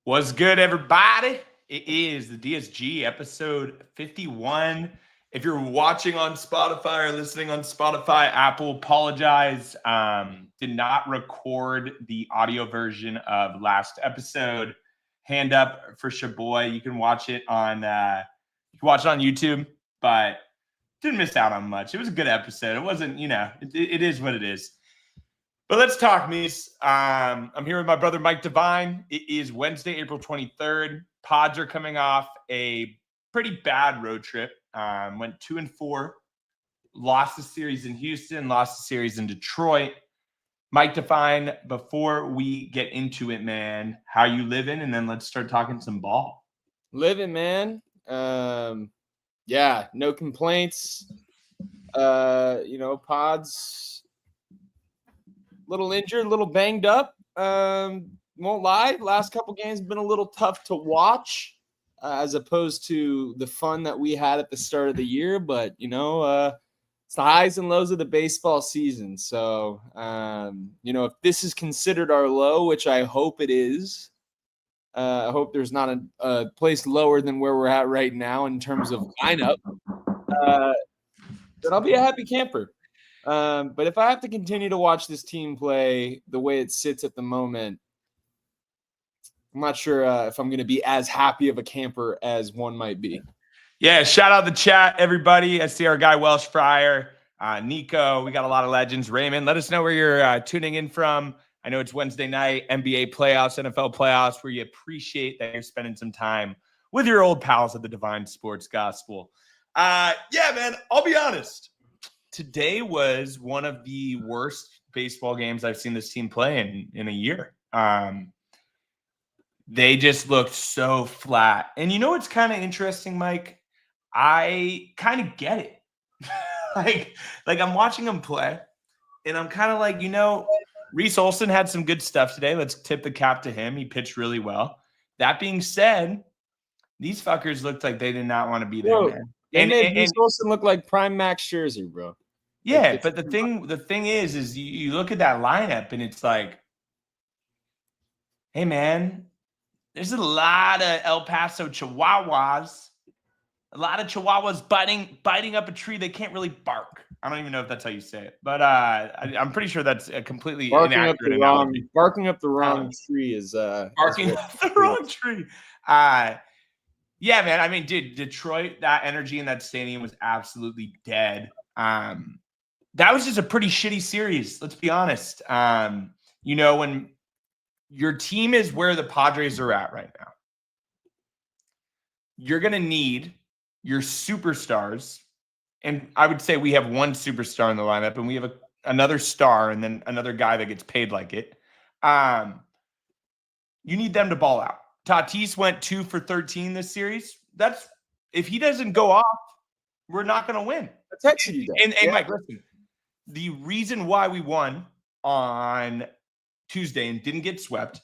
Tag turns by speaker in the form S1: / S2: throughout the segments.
S1: What's good, everybody? It is the DSG episode 51. If you're watching on Spotify or listening on Spotify, Apple, apologize. Did not record the audio version of last episode. Hand up for Shaboy. You can watch it on YouTube, but didn't miss out on much. It was a good episode. It wasn't, it is what it is. But let's talk, Mies. I'm here with my brother, Mike Devine. It is Wednesday, April 23rd. Pods are coming off a pretty bad road trip. Went 2-4. Lost the series in Houston. Lost the series in Detroit. Mike Devine, before we get into it, man, how you living? And then let's start talking some ball.
S2: Living, man. Yeah, no complaints. Pods little injured, a little banged up. Won't lie. Last couple games have been a little tough to watch as opposed to the fun that we had at the start of the year. But, it's the highs and lows of the baseball season. So, if this is considered our low, which I hope it is, I hope there's not a place lower than where we're at right now in terms of lineup, then I'll be a happy camper. But if I have to continue to watch this team play the way it sits at the moment, I'm not sure if I'm going to be as happy of a camper as one might be.
S1: Yeah, shout out the chat, everybody. I see our guy Welsh Fryer, Nico. We got a lot of legends. Raymond, let us know where you're tuning in from. I know it's Wednesday night, NBA playoffs, NFL playoffs, where you appreciate that you're spending some time with your old pals at the Divine Sports Gospel. Yeah, man, I'll be honest. Today was one of the worst baseball games I've seen this team play in a year. They just looked so flat. And you know what's kind of interesting, Mike? I kind of get it. like I'm watching them play, and I'm kind of like, Reese Olson had some good stuff today. Let's tip the cap to him. He pitched really well. That being said, these fuckers looked like they did not want to be there, man.
S2: They made Reese Olson look like prime Max Scherzer, bro.
S1: Yeah, but the thing is you look at that lineup and it's like, hey man, there's a lot of El Paso Chihuahuas, a lot of Chihuahuas biting up a tree. They can't really bark. I don't even know if that's how you say it, but I'm pretty sure that's a completely inaccurate analogy.
S2: Barking up the wrong tree is
S1: barking up the wrong tree. Yeah, man. I mean, dude, Detroit, that energy in that stadium was absolutely dead. That was just a pretty shitty series. Let's be honest. When your team is where the Padres are at right now, you're going to need your superstars. And I would say we have one superstar in the lineup, and we have another star and then another guy that gets paid like it. You need them to ball out. Tatis went 2 for 13 this series. That's if he doesn't go off, we're not going to win.
S2: I texted you that.
S1: And Mike, listen, the reason why we won on Tuesday and didn't get swept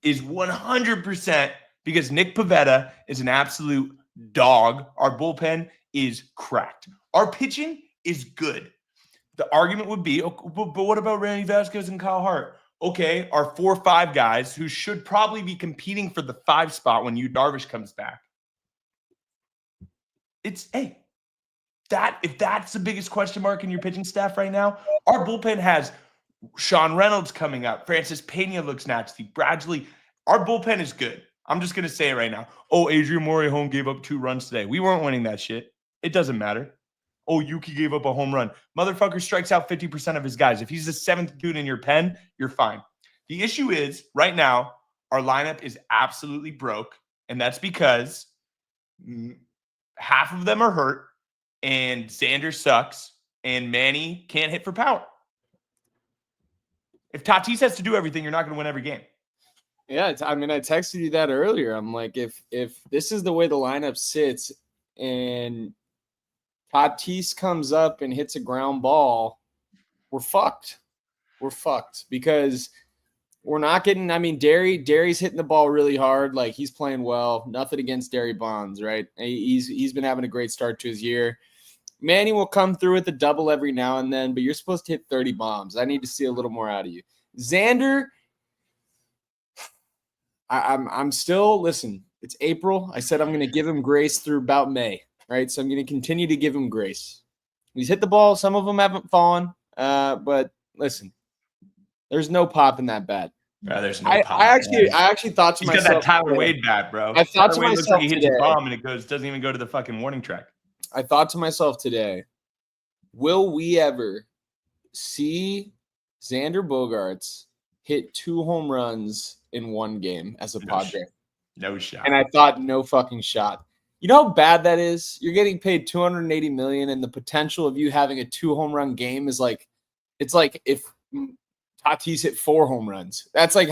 S1: is 100% because Nick Pivetta is an absolute dog. Our bullpen is cracked. Our pitching is good. The argument would be, but what about Randy Vasquez and Kyle Hart? Okay, our 4-5 guys who should probably be competing for the 5 spot when Yu Darvish comes back. If that's the biggest question mark in your pitching staff right now, our bullpen has Sean Reynolds coming up. Francis Pena looks nasty. Bradley, our bullpen is good. I'm just going to say it right now. Oh, Adrian Morejon gave up 2 runs today. We weren't winning that shit. It doesn't matter. Oh, Yuki gave up a home run. Motherfucker strikes out 50% of his guys. If he's the 7th dude in your pen, you're fine. The issue is, right now, our lineup is absolutely broke, and that's because half of them are hurt, and Xander sucks, and Manny can't hit for power. If Tatis has to do everything, you're not going to win every game.
S2: Yeah, I texted you that earlier. I'm like, if this is the way the lineup sits and Tatis comes up and hits a ground ball, we're fucked. We're fucked because we're not getting – Derry's hitting the ball really hard. Like, he's playing well. Nothing against Derry Bonds, right? He's been having a great start to his year. Manny will come through with a double every now and then, but you're supposed to hit 30 bombs. I need to see a little more out of you. Xander, I'm still, listen, it's April. I said I'm going to give him grace through about May, right? So I'm going to continue to give him grace. He's hit the ball. Some of them haven't fallen. But listen, there's no pop in that bat.
S1: Bro, there's no
S2: I
S1: pop.
S2: actually thought to myself.
S1: He's got that Tyler Wade bat, bro.
S2: I thought to
S1: Wade
S2: myself
S1: looks like he hits
S2: today.
S1: a bomb and it doesn't even go to the fucking warning track.
S2: I thought to myself today, will we ever see Xander Bogaerts hit 2 home runs in one game as a Padre?
S1: No shot.
S2: And I thought, no fucking shot. You know how bad that is? You're getting paid $280 million, and the potential of you having a 2 home run game is like, it's like if Tatis hit 4 home runs. That's like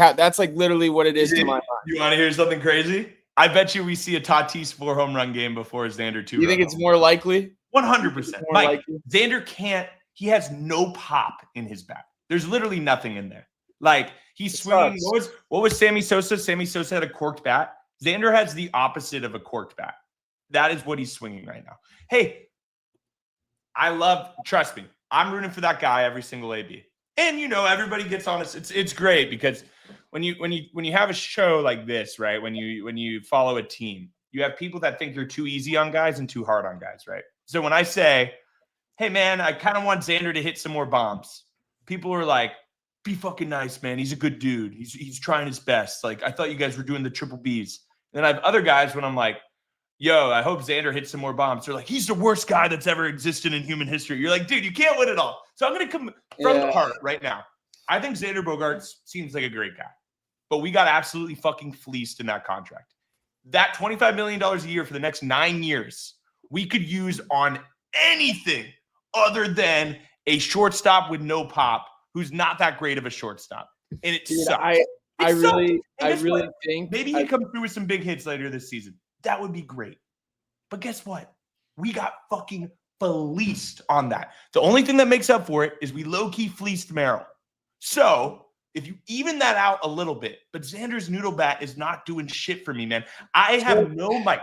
S2: literally what it is to my mind.
S1: You want to hear something crazy? I bet you we see a Tatis 4 home run game before Xander 2.
S2: You think it's more likely?
S1: 100%. Mike, Xander can't. He has no pop in his bat. There's literally nothing in there. Like he's swinging. What was Sammy Sosa? Sammy Sosa had a corked bat. Xander has the opposite of a corked bat. That is what he's swinging right now. Hey, trust me, I'm rooting for that guy every single AB. And everybody gets on us. It's great because when you have a show like this, right? When you follow a team, you have people that think you're too easy on guys and too hard on guys, right? So when I say, hey man, I kind of want Xander to hit some more bombs, people are like, be fucking nice, man. He's a good dude. He's trying his best. Like, I thought you guys were doing the triple Bs. And then I have other guys when I'm like, yo, I hope Xander hits some more bombs. They're like, he's the worst guy that's ever existed in human history. You're like, dude, you can't win it all. So I'm going to come from the heart right now. I think Xander Bogaerts seems like a great guy. But we got absolutely fucking fleeced in that contract. That $25 million a year for the next 9 years, we could use on anything other than a shortstop with no pop who's not that great of a shortstop. And it sucks.
S2: I really think
S1: maybe he comes through with some big hits later this season. That would be great. But guess what? We got fucking fleeced on that. The only thing that makes up for it is we low-key fleeced Merrill. So if you even that out a little bit, but Xander's noodle bat is not doing shit for me, man. I have no mic.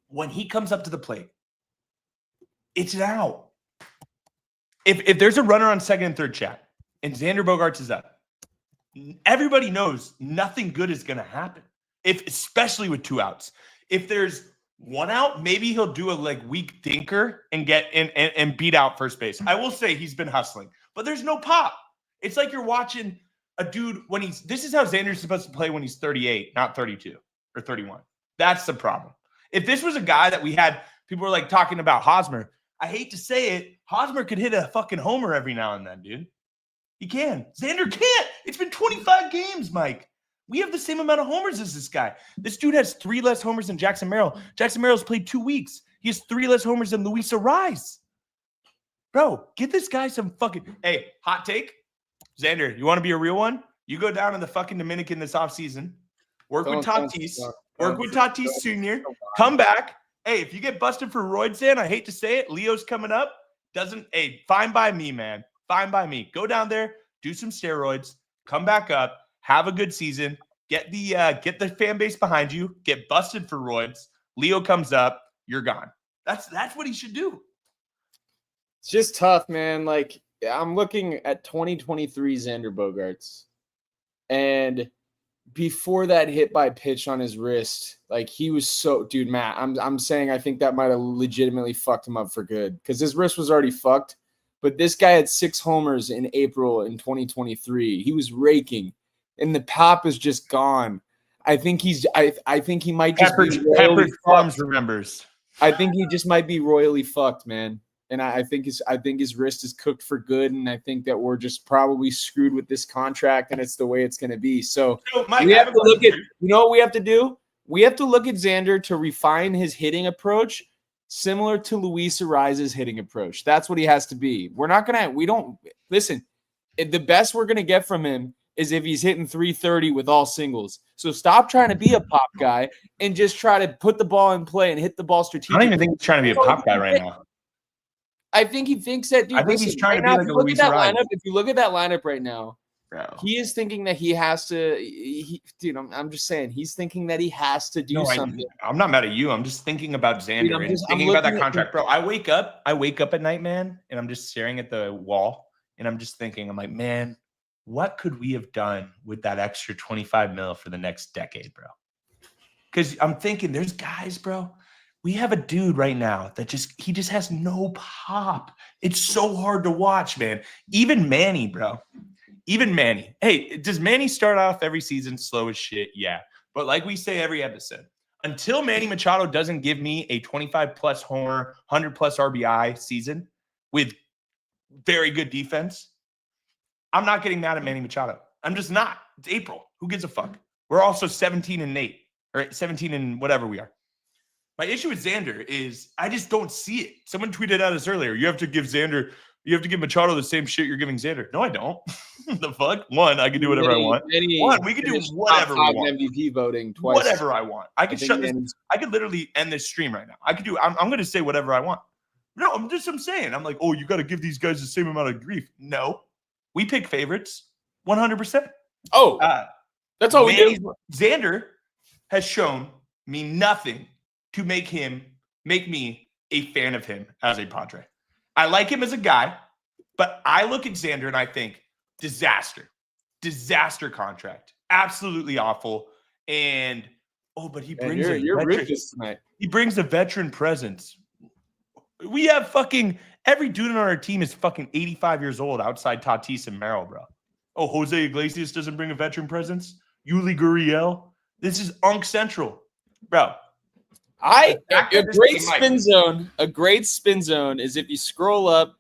S1: When he comes up to the plate, it's an out. If there's a runner on second and third, chat, and Xander Bogaerts is up, everybody knows nothing good is going to happen. Especially with 2 outs. If there's 1 out, maybe he'll do a weak dinker and get and beat out first base. I will say he's been hustling, but there's no pop. It's like you're watching a dude this is how Xander's supposed to play when he's 38, not 32 or 31. That's the problem. If this was a guy that we had, people were talking about Hosmer. I hate to say it, Hosmer could hit a fucking homer every now and then, dude. He can. Xander can't. It's been 25 games, Mike. We have the same amount of homers as this guy. This dude has 3 less homers than Jackson Merrill. Jackson Merrill's played 2 weeks. He has 3 less homers than Luis Arraez. Bro, get this guy some fucking... Hey, hot take. Xander, you want to be a real one? You go down in the fucking Dominican this offseason. Work with Tatis. Work with Tatis Sr. Come back. Hey, if you get busted for roids, I hate to say it, Leo's coming up. Fine by me, man. Fine by me. Go down there, do some steroids, come back up, have a good season, get the fan base behind you, get busted for roids. Leo comes up, you're gone. That's what he should do.
S2: It's just tough, man. I'm looking at 2023 Xander Bogaerts, and before that hit by pitch on his wrist, he was so, dude, Matt, I'm saying I think that might have legitimately fucked him up for good because his wrist was already fucked. But this guy had 6 homers in April in 2023. He was raking, and the pop is just gone. I think I think he might just be royally fucked.
S1: Remembers.
S2: I think he just might be royally fucked, man. And I think his wrist is cooked for good, and I think that we're just probably screwed with this contract, and it's the way it's going to be. So
S1: Mike,
S2: we have to look at. You know what we have to do? We have to look at Xander to refine his hitting approach, similar to Luis Arraez's hitting approach. That's what he has to be. Listen, the best we're going to get from him is if he's hitting 330 with all singles. So stop trying to be a pop guy and just try to put the ball in play and hit the ball strategically.
S1: I don't even think he's trying to be a pop guy right now.
S2: I think he thinks that, dude.
S1: I think he's trying to be like a Luis Arraez.
S2: If you look at that lineup right now,
S1: bro,
S2: he is thinking that he has to. Dude, I'm just saying he's thinking that he has to do something.
S1: I'm not mad at you. I'm just thinking about Xander and thinking about that contract, bro. I wake up at night, man, and I'm just staring at the wall, and I'm just thinking, I'm like, man, what could we have done with that extra 25 mil for the next decade, bro? Because I'm thinking there's guys, bro. We have a dude right now that he just has no pop. It's so hard to watch, man. Even Manny, bro. Even Manny. Hey, does Manny start off every season slow as shit? Yeah. But like we say every episode, until Manny Machado doesn't give me a 25-plus homer, 100-plus RBI season with very good defense, I'm not getting mad at Manny Machado. I'm just not. It's April. Who gives a fuck? We're also 17-8 or 17 and whatever we are. My issue with Xander is I just don't see it. Someone tweeted at us earlier, you have to give Machado the same shit you're giving Xander. No, I don't. The fuck? One, I can do whatever I want. One, we can do whatever we want.
S2: MVP voting twice.
S1: Whatever I want. I could shut this. I could literally end this stream right now. I'm going to say whatever I want. No, I'm saying. I'm like, oh, you got to give these guys the same amount of grief. No. We pick favorites 100%.
S2: Oh, that's all we do.
S1: Xander has shown me nothing to make me a fan of him as a Padre. I like him as a guy, but I look at Xander and I think disaster contract, absolutely awful. And but he brings he brings a veteran presence. We have every dude on our team is fucking 85 years old outside Tatis and Merrill, bro. Oh, Jose Iglesias doesn't bring a veteran presence. Yuli Gurriel. This is Unk Central, bro. A great spin zone is if you scroll up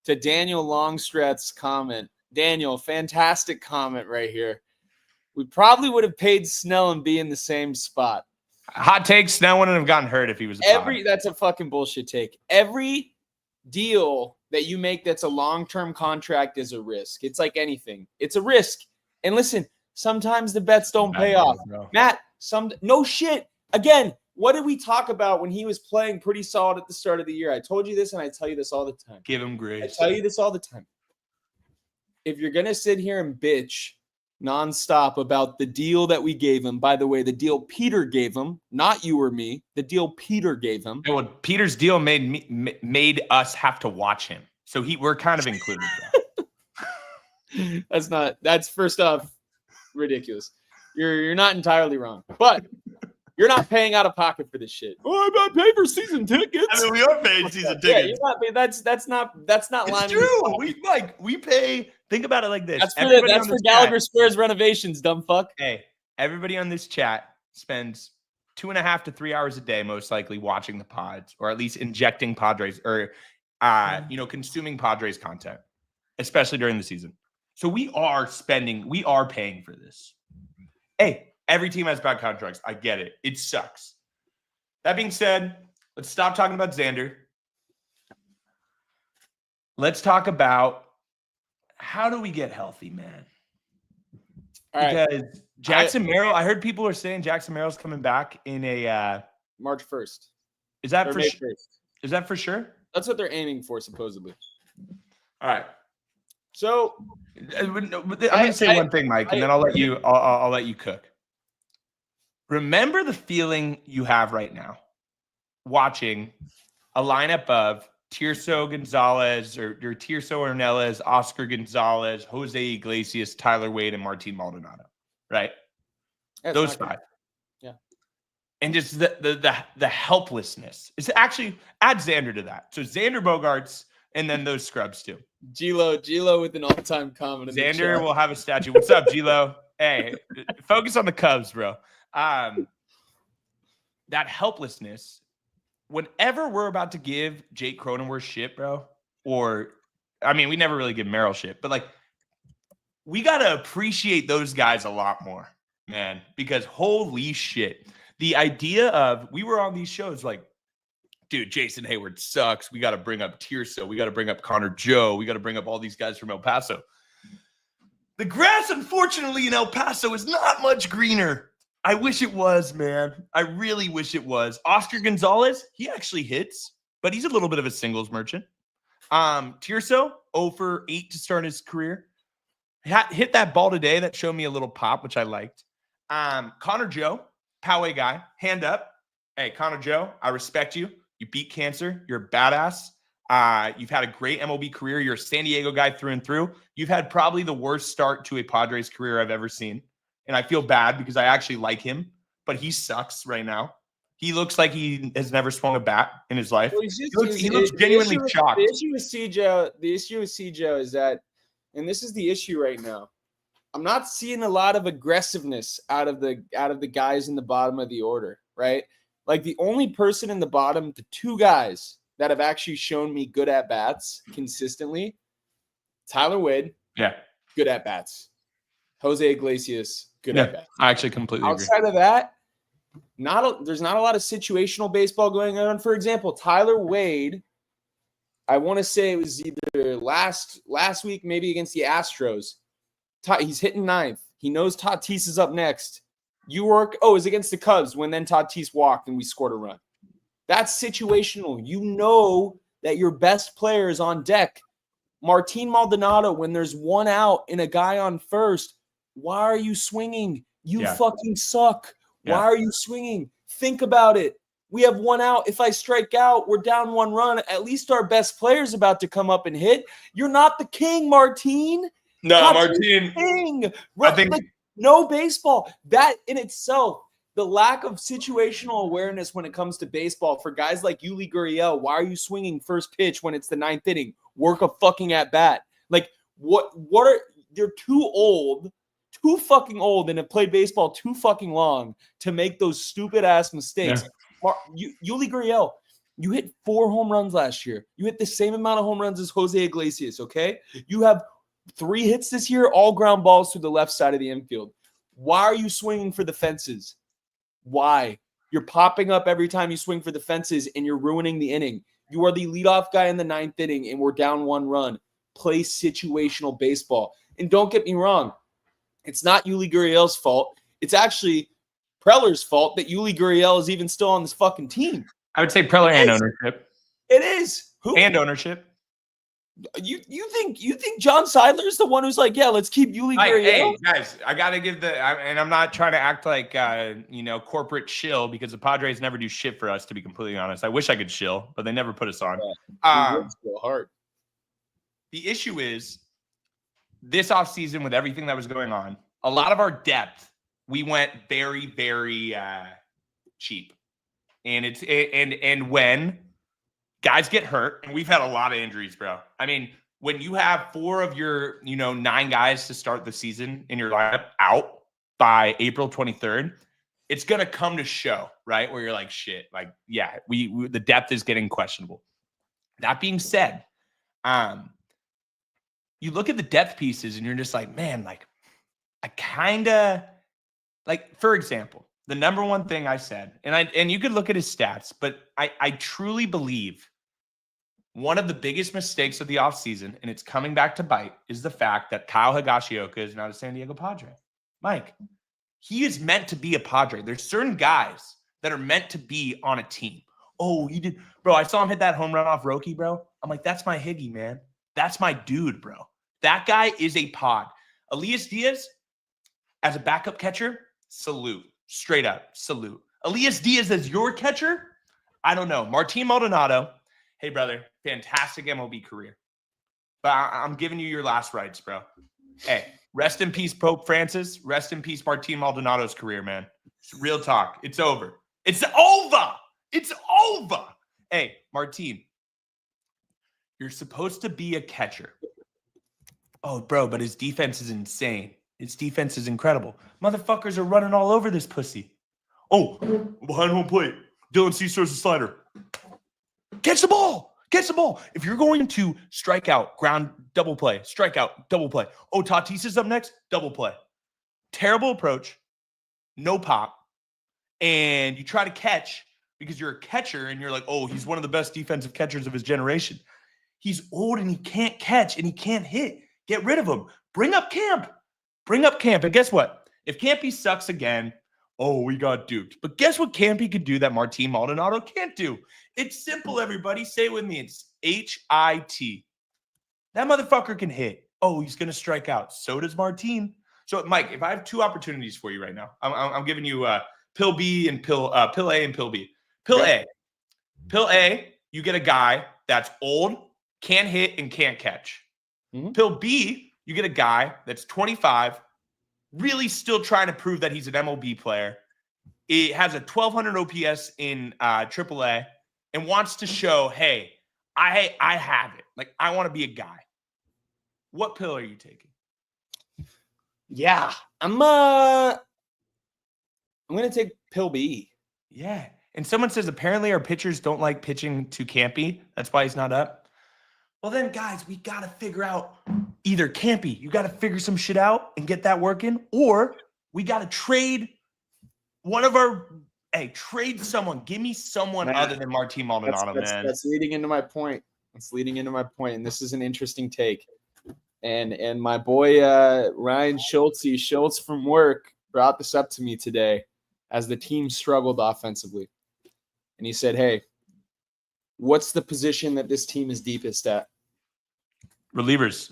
S1: to Daniel Longstreth's comment. Daniel, fantastic comment right here. We probably would have paid Snell and be in the same spot. Hot take, Snell wouldn't have gotten hurt if he was
S2: that's a fucking bullshit take. Every deal that you make that's a long-term contract is a risk. It's like anything. It's a risk. And listen, sometimes the bets don't pay off. Bro. Matt, no shit. Again, what did we talk about when he was playing pretty solid at the start of the year? I told you this, and I tell you this all the time.
S1: Give him grace.
S2: I tell you this all the time. If you're going to sit here and bitch nonstop about the deal that we gave him, by the way, the deal Peter gave him, not you or me, the deal Peter gave him.
S1: Yeah, well, Peter's deal made us have to watch him. So we're kind of included.
S2: That's first off ridiculous. You're not entirely wrong. But you're not paying out of pocket for this shit.
S1: Oh, I'm not paying for season tickets. I mean, we are paying season tickets.
S2: Yeah, you're not paying. That's not.
S1: It's true. We pay. Think about it like this.
S2: That's for Gallagher Square's renovations, dumb fuck.
S1: Hey, everybody on this chat spends 2.5 to 3 hours a day, most likely watching the pods, or at least injecting Padres or consuming Padres content, especially during the season. So we are paying for this. Hey. Every team has bad contracts. I get it. It sucks. That being said, let's stop talking about Xander. Let's talk about how do we get healthy, man? Because Jackson Merrill, I heard people are saying Jackson Merrill's coming back in a
S2: March 1st.
S1: Is that for sure? Is that for sure?
S2: That's what they're aiming for, supposedly.
S1: All right.
S2: So
S1: I'm gonna say one thing, Mike, and then I'll let you cook. Remember the feeling you have right now watching a lineup of Tirso Gonzalez or Tirso Ornelas, Oscar Gonzalez, Jose Iglesias, Tyler Wade, and Martin Maldonado, right? Those five.
S2: Yeah.
S1: And just the helplessness. It's actually add Xander to that. So Xander Bogaerts and then those scrubs too.
S2: Gilo with an all-time comment.
S1: Xander will have a statue. What's up, Gilo? Hey, focus on the Cubs, bro. That helplessness, whenever we're about to give Jake Cronenworth shit, bro, we never really give Merrill shit, but we got to appreciate those guys a lot more, man, because holy shit. The idea of, we were on these shows dude, Jason Hayward sucks. We got to bring up Tirso. We got to bring up Connor Joe. We got to bring up all these guys from El Paso. The grass, unfortunately, in El Paso is not much greener. I wish it was, man. I really wish it was. Oscar Gonzalez, he actually hits, but he's a little bit of a singles merchant. Tirso, 0 for 8 to start his career. Hit that ball today that showed me a little pop, which I liked. Connor Joe, Poway guy, hand up. Hey, Connor Joe, I respect you. You beat cancer. You're a badass. You've had a great MLB career. You're a San Diego guy through and through. You've had probably the worst start to a Padres career I've ever seen. And I feel bad because I actually like him, but he sucks right now. He looks like he has never swung a bat in his life.
S2: Well,
S1: He looks genuinely shocked.
S2: The issue with Cjo is that, and this is the issue right now, I'm not seeing a lot of aggressiveness out of the guys in the bottom of the order, right? Like the only person in the bottom, the two guys that have actually shown me good at bats consistently, Tyler Wade, good at bats. Jose Iglesias, good at bats.
S1: I actually completely agree.
S2: Outside of that, there's not a lot of situational baseball going on. For example, Tyler Wade, I want to say it was either last week, maybe against the Astros. He's hitting ninth. He knows Tatis is up next. It was against the Cubs when then Tatis walked and we scored a run. That's situational. You know that your best player is on deck. Martin Maldonado, when there's one out and a guy on first, why are you swinging? You fucking suck. Why are you swinging? Think about it. We have one out. If I strike out, we're down one run. At least our best player's about to come up and hit. You're not the king, Martin.
S1: No, Martin.
S2: I think no baseball. That in itself, the lack of situational awareness when it comes to baseball for guys like Yuli Gurriel. Why are you swinging first pitch when it's the ninth inning? Work a fucking at bat. Like what are you're too fucking old and have played baseball too fucking long to make those stupid ass mistakes. Yuli Gurriel, you hit 4 home runs last year. You hit the same amount of home runs as Jose Iglesias, okay? You have 3 hits this year, all ground balls through the left side of the infield. Why are you swinging for the fences? Why? You're popping up every time you swing for the fences and you're ruining the inning. You are the leadoff guy in the 9th inning and we're down 1 run. Play situational baseball. And don't get me wrong, it's not Yuli Gurriel's fault. It's actually Preller's fault that Yuli Gurriel is even still on this fucking team.
S1: I would say Preller and ownership.
S2: It is. Who?
S1: And ownership.
S2: You think John Seidler is the one who's like, yeah, let's keep Yuli Gurriel?
S1: Hey, guys, I got to give and I'm not trying to act like, corporate shill because the Padres never do shit for us, to be completely honest. I wish I could shill, but they never put us on.
S2: It's so hard.
S1: The issue is this offseason with everything that was going on, a lot of our depth, we went very, very cheap. And when guys get hurt, and we've had a lot of injuries, bro. I mean, when you have 4 of your, 9 guys to start the season in your lineup out by April 23rd, it's going to come to show, right? Where you're like, shit, like, yeah, we the depth is getting questionable. That being said, you look at the depth pieces and you're just like, man, like, I kind of, like, for example, the number one thing I said, and you could look at his stats, but I truly believe one of the biggest mistakes of the offseason, and it's coming back to bite, is the fact that Kyle Higashioka is not a San Diego Padre. Mike, he is meant to be a Padre. There's certain guys that are meant to be on a team. Oh, he did. Bro, I saw him hit that home run off Roki, bro. I'm like, that's my Higgy, man. That's my dude, bro. That guy is a pod. Elias Diaz, as a backup catcher, salute. Straight up, salute. Elias Diaz as your catcher? I don't know. Martin Maldonado, hey, brother, fantastic MLB career. But I'm giving you your last rites, bro. Hey, rest in peace, Pope Francis. Rest in peace, Martin Maldonado's career, man. It's real talk. It's over. It's over. It's over. Hey, Martin, you're supposed to be a catcher. Oh, bro, but his defense is insane. His defense is incredible. Motherfuckers are running all over this pussy. Oh, behind home plate. Dylan Cease throws a slider. Catch the ball. Catch the ball. If you're going to strike out, ground, double play, strike out, double play. Oh, Tatis is up next, double play. Terrible approach. No pop. And you try to catch because you're a catcher and you're like, oh, he's one of the best defensive catchers of his generation. He's old and he can't catch and he can't hit. Get rid of him. Bring up Camp. Bring up Camp. And guess what? If Campy sucks again, oh, we got duped. But guess what Campy could do that Martin Maldonado can't do? It's simple, everybody. Say it with me. It's HIT. That motherfucker can hit. Oh, he's going to strike out. So does Martin. So, Mike, if I have 2 opportunities for you right now, I'm giving you pill B and pill A and pill B. Pill A. Pill A, you get a guy that's old, can't hit, and can't catch.
S2: Mhm.
S1: Pill B, you get a guy that's 25, really still trying to prove that he's an MLB player. It has a 1,200 OPS in AAA and wants to show, hey, I have it. Like, I want to be a guy. What pill are you taking?
S2: Yeah, I'm gonna take pill B.
S1: Yeah. And someone says apparently our pitchers don't like pitching too campy. That's why he's not up. Well, then, guys, we got to figure out either campy, you got to figure some shit out and get that working, or we got to trade one of our trade someone. Give me someone other than Martin Maldonado, man.
S2: That's leading into my point. And this is an interesting take. And my boy Ryan Schultz from work brought this up to me today as the team struggled offensively. And he said, hey, what's the position that this team is deepest at?
S1: Relievers.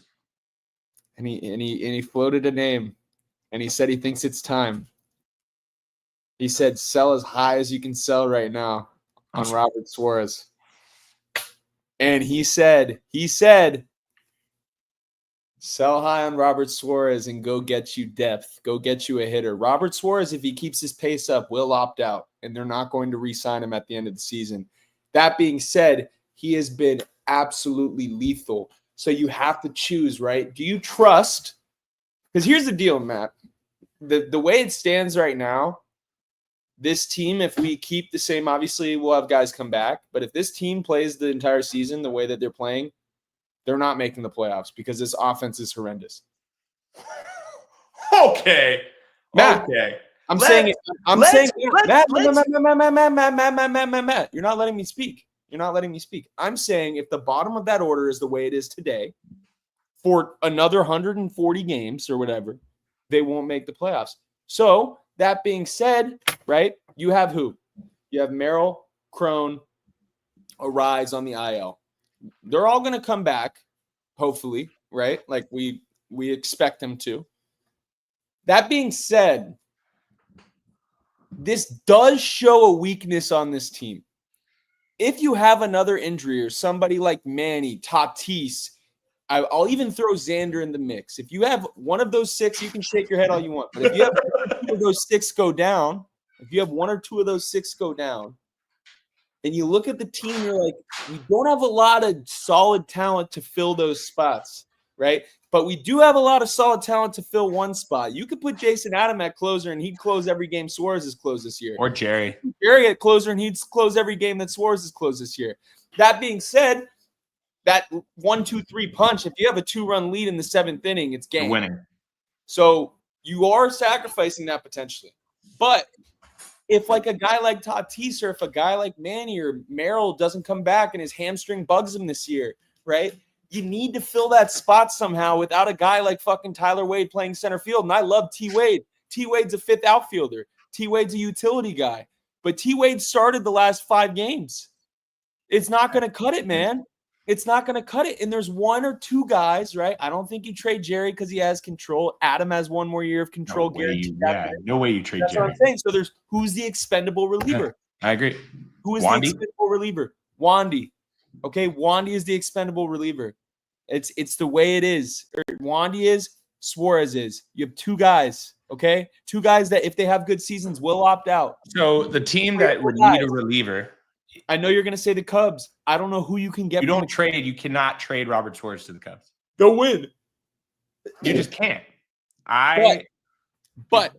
S2: And he floated a name, and he said he thinks it's time. He said, sell as high as you can sell right now on Robert Suarez. And he said, sell high on Robert Suarez and go get you depth. Go get you a hitter. Robert Suarez, if he keeps his pace up, will opt out, and they're not going to re-sign him at the end of the season. That being said, he has been absolutely lethal. So you have to choose, right? Do you trust? Because here's the deal, Matt. The way it stands right now, this team, if we keep the same, obviously we'll have guys come back. But if this team plays the entire season the way that they're playing, they're not making the playoffs because this offense is horrendous.
S1: Okay.
S2: Matt,
S1: okay.
S2: Matt, you're not letting me speak. I'm saying if the bottom of that order is the way it is today, for another 140 games or whatever, they won't make the playoffs. So that being said, right, you have who? You have Merrill, Crone, Arraez on the IL. They're all going to come back, hopefully, right? Like we expect them to. That being said, this does show a weakness on this team. If you have another injury or somebody like Manny, Tatis, I'll even throw Xander in the mix. If you have one of those six, you can shake your head all you want. But if you have one of those six go down, and you look at the team, you're like, we don't have a lot of solid talent to fill those spots, right? But we do have a lot of solid talent to fill one spot. You could put Jason Adam at closer, and he'd close every game Suarez has closed this year.
S1: Or Jerry
S2: at closer, and he'd close every game that Suarez has closed this year. That being said, that 1-2-3 punch, if you have a 2-run lead in the 7th inning, it's game.
S1: You're winning.
S2: So you are sacrificing that potentially. But if like a guy like Tatis or if a guy like Manny or Merrill doesn't come back and his hamstring bugs him this year, right? You need to fill that spot somehow without a guy like fucking Tyler Wade playing center field. And I love T. Wade. T. Wade's a 5th outfielder. T. Wade's a utility guy. But T. Wade started the last 5 games. It's not going to cut it, man. It's not going to cut it. And there's 1 or 2 guys, right? I don't think you trade Jerry because he has control. Adam has 1 more year of control.
S1: No way you trade
S2: That's
S1: Jerry.
S2: what I'm saying. So there's who's the expendable reliever?
S1: I agree.
S2: Who is
S1: Wandy?
S2: the expendable reliever? Wandy. Okay, Wandy is the expendable reliever. It's the way it is. Wandy is, Suarez is. You have 2 guys, okay? 2 guys that if they have good seasons will opt out.
S1: So the team that would need a reliever.
S2: I know you're going to say the Cubs. I don't know who you can get.
S1: You cannot trade Robert Suarez to the Cubs.
S2: They'll win.
S1: You just can't.
S2: But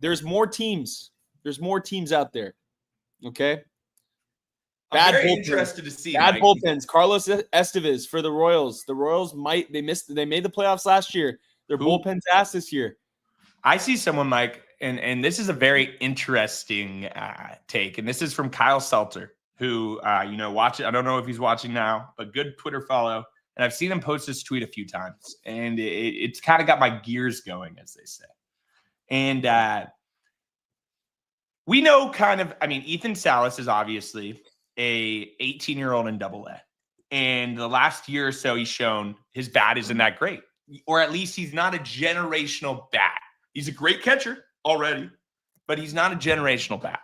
S2: there's more teams. There's more teams out there. Okay?
S1: I'm very interested to see.
S2: Bad bullpens. Carlos Estevez for the Royals. The Royals they made the playoffs last year. Their bullpen's ass this year.
S1: I see someone, Mike, and this is a very interesting take, and this is from Kyle Seltzer, who watch it. I don't know if he's watching now, but good Twitter follow. And I've seen him post this tweet a few times, and it's kind of got my gears going, as they say. And we know Ethan Salas is obviously a 18-year-old in Double-A. And the last year or so, he's shown his bat isn't that great, or at least he's not a generational bat. He's a great catcher already, but he's not a generational bat.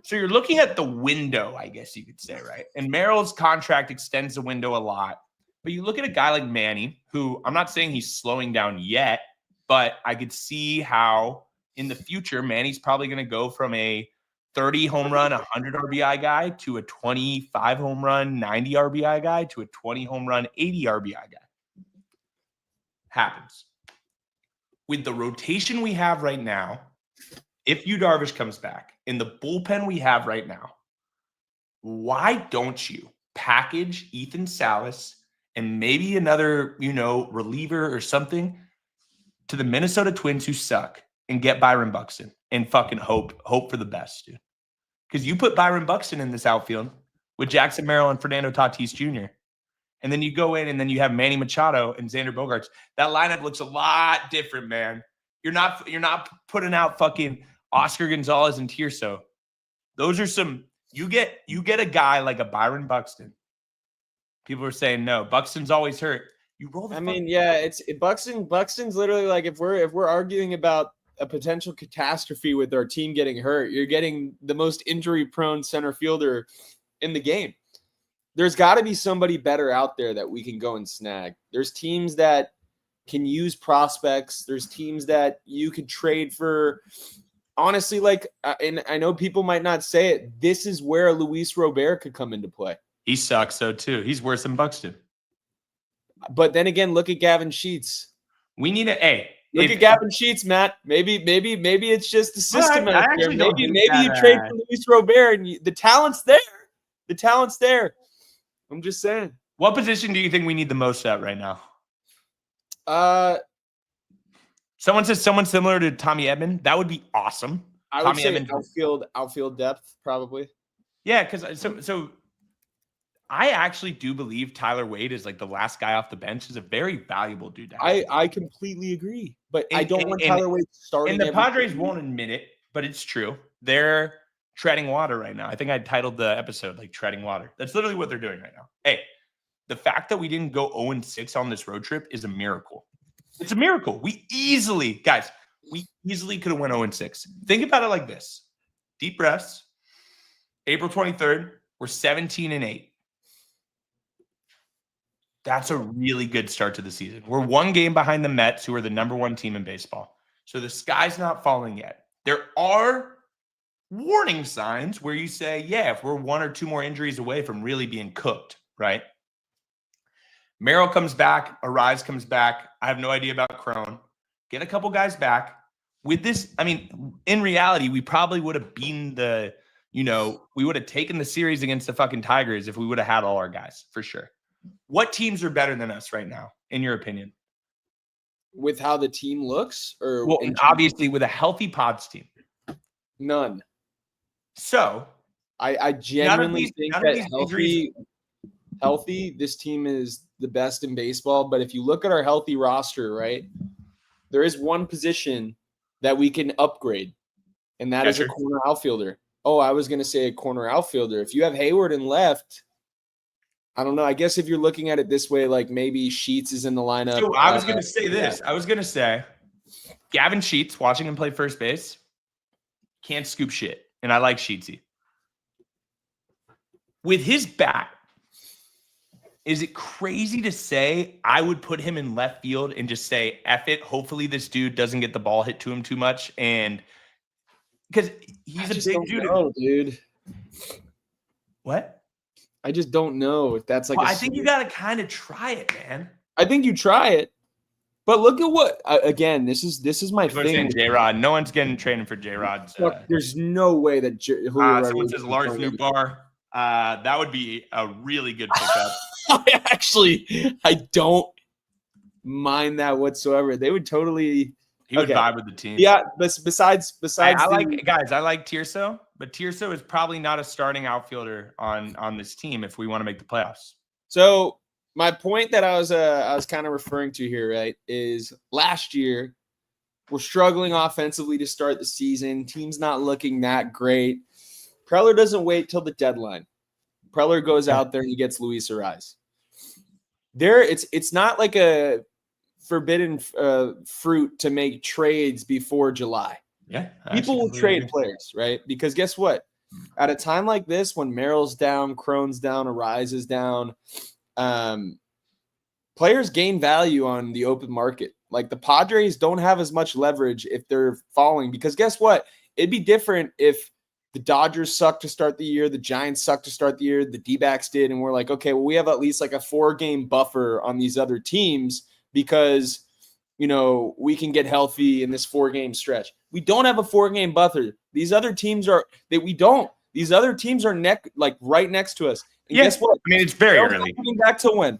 S1: So you're looking at the window, I guess you could say, right? And Merrill's contract extends the window a lot. But you look at a guy like Manny, who I'm not saying he's slowing down yet, but I could see how in the future, Manny's probably going to go from a 30 home run, 100 RBI guy to a 25 home run, 90 RBI guy to a 20 home run, 80 RBI guy. Happens. With the rotation we have right now, if Yu Darvish comes back, in the bullpen we have right now, why don't you package Ethan Salas and maybe another, reliever or something to the Minnesota Twins who suck and get Byron Buxton and fucking hope for the best, dude. Because you put Byron Buxton in this outfield with Jackson Merrill and Fernando Tatis Jr., and then you go in and then you have Manny Machado and Xander Bogaerts. That lineup looks a lot different, man. You're not putting out fucking Oscar Gonzalez and Tirso. Those are some you get a guy like a Byron Buxton. People are saying no, Buxton's always hurt. You roll the
S2: Buxton's literally like if we're arguing about a potential catastrophe with our team getting hurt, you're getting the most injury-prone center fielder in the game. There's got to be somebody better out there that we can go and snag. There's teams that can use prospects. There's teams that you could trade for. Honestly, and I know people might not say it, this is where Luis Robert could come into play.
S1: He sucks, though, too. He's worse than Buxton.
S2: But then again, look at Gavin Sheets.
S1: We need
S2: Look at Gavin Sheets, Matt. Maybe it's just the system out there. Maybe you trade for Luis Robert and the talent's there. The talent's there. I'm just saying.
S1: What position do you think we need the most at right now? Someone says someone similar to Tommy Edman. That would be awesome.
S2: I would say outfield depth, probably.
S1: Yeah, because so I actually do believe Tyler Wade is like the last guy off the bench is a very valuable dude.
S2: I completely agree, but I don't want Tyler Wade starting.
S1: And the Padres won't admit it, but it's true. They're treading water right now. I think I titled the episode like "Treading Water." That's literally what they're doing right now. Hey, the fact that we didn't go 0-6 on this road trip is a miracle. It's a miracle. We easily could have went 0-6. Think about it like this. Deep breaths. April 23rd, we're 17-8. That's a really good start to the season. We're one game behind the Mets, who are the number one team in baseball. So the sky's not falling yet. There are warning signs where you say, yeah, if we're one or two more injuries away from really being cooked, right? Merrill comes back. Arraez comes back. I have no idea about Crone. Get a couple guys back. With this, I mean, in reality, we probably would have beaten we would have taken the series against the fucking Tigers if we would have had all our guys, for sure. What teams are better than us right now, in your opinion?
S2: With how the team looks?
S1: Obviously, with a healthy Pods team.
S2: None.
S1: So,
S2: I genuinely think that healthy, this team is the best in baseball. But if you look at our healthy roster, right, there is one position that we can upgrade, and that is a corner outfielder. Oh, I was going to say a corner outfielder. If you have Hayward in left, I don't know. I guess if you're looking at it this way, like maybe Sheets is in the lineup.
S1: So I was going to say this. I was going to say Gavin Sheets, watching him play first base, can't scoop shit. And I like Sheetsy. With his bat, is it crazy to say I would put him in left field and just say, F it. Hopefully this dude doesn't get the ball hit to him too much. And because he's a big
S2: dude.
S1: What?
S2: I just don't know if that's like.
S1: Well, I think you got to kind of try it, man.
S2: I think you try it, but look at what again. This is my thing.
S1: J-Rod, no one's getting training for J-Rod.
S2: There's no way that
S1: someone says Lars Nootbaar. That would be a really good pickup.
S2: I don't mind that whatsoever. They would totally.
S1: He would vibe with the team.
S2: Yeah, besides,
S1: I like Tirso, but Tirso is probably not a starting outfielder on this team if we want to make the playoffs.
S2: So my point that I was kind of referring to here, right, is last year we're struggling offensively to start the season. Team's not looking that great. Preller doesn't wait till the deadline. Preller goes out there and he gets Luis Arraez. It's not like a forbidden fruit to make trades before July.
S1: Yeah.
S2: People will trade players, right? Because guess what? at a time like this, when Merrill's down, Crone's down, Arraez is down, players gain value on the open market. Like the Padres don't have as much leverage if they're falling, because guess what? It'd be different if the Dodgers sucked to start the year, the Giants sucked to start the year, the D-backs did, and we're like, okay, well, we have at least like a 4-game buffer on these other teams because, you know, we can get healthy in this 4-game stretch. We don't have a 4-game buffer. These other teams are that we don't. These other teams are right next to us. And guess what?
S1: I mean, it's very early.
S2: Coming back to when?